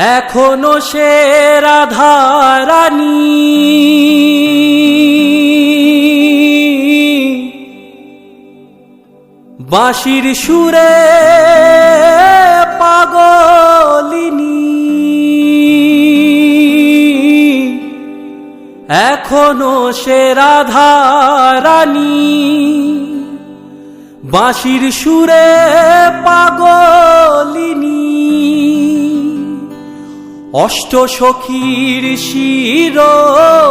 এখনো সে রাধারানী বাঁশির সুরে পাগলিনী, এখনো সে রাধারানী বাঁশির সুরে পাগলিনী। অষ্ট সখীর শিরোমণি,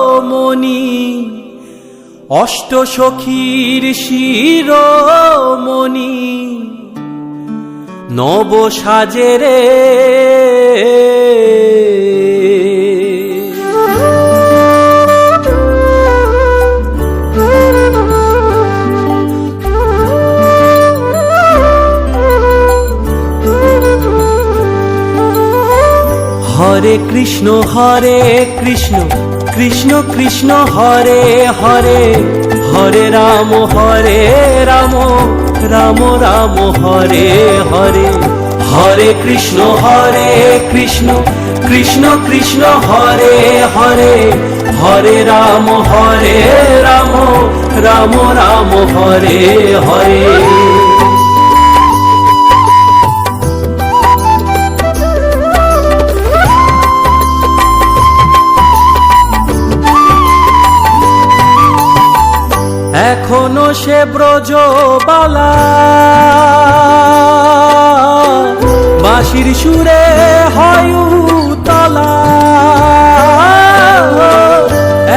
অষ্ট সখীর শিরোমণি নব সাজেরে। হরে কৃষ্ণ কৃষ্ণ কৃষ্ণ হরে হরে, হরে রাম রাম রাম হরে হরে। হরে কৃষ্ণ কৃষ্ণ কৃষ্ণ হরে হরে, হরে রাম রাম রাম হরে হরে। এখনো সে ব্রজবালা বাঁশির সুরে হয় উতলা,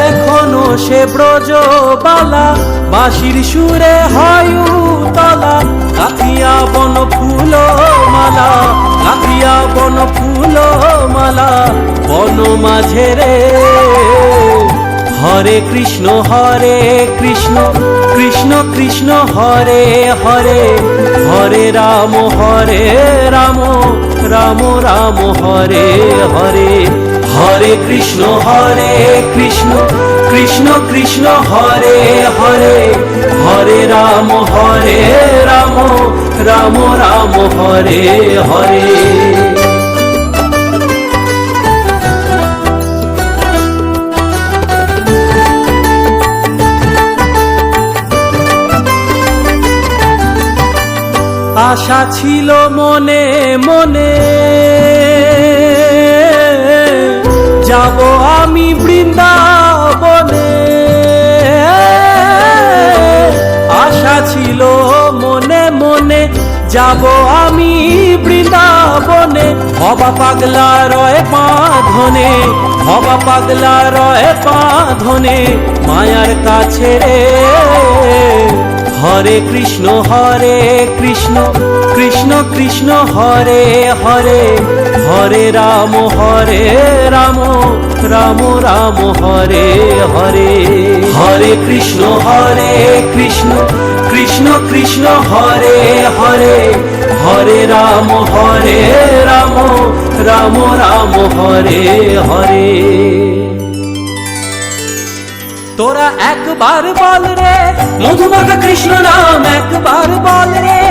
এখনো সে ব্রজবালা বাঁশির সুরে হয় উতলা। কাঁথিয়া বন ফুল মালা, কাঁথিয়া বন ফুল মালা বন মাঝে রে। হরে কৃষ্ণ কৃষ্ণ কৃষ্ণ হরে হরে, হরে রাম রাম রাম হরে হরে। হরে কৃষ্ণ কৃষ্ণ কৃষ্ণ হরে হরে, হরে রাম রাম রাম হরে হরে। আশা ছিল মনে মনে যাব আমি বৃন্দাবনে, আশা ছিল মনে মনে যাব আমি বৃন্দাবনে। হবা পাগলা রয় বাঁধনে, হবা পাগলা রয় বাঁধনে মায়ার কাছে রে। হরে কৃষ্ণ কৃষ্ণ কৃষ্ণ হরে হরে, হরে রাম রাম রাম হরে হরে। হরে কৃষ্ণ কৃষ্ণ কৃষ্ণ হরে হরে, হরে রাম রাম রাম হরে হরে। তোরা একবার বল রে মধুমাখা কৃষ্ণ নাম, একবার বল রে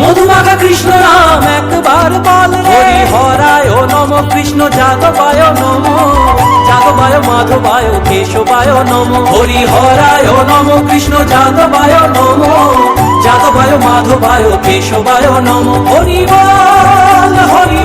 মধুমাখা কৃষ্ণ নাম, একবার বল রে। হরায় নম কৃষ্ণ যাদবায় নম, যাদবায় মাধবায় কেশবায় নম। হরি হরায় নম কৃষ্ণ যাদবায় নম, যাদবায় মাধবায় কেশবায় নম। হরি বল হরি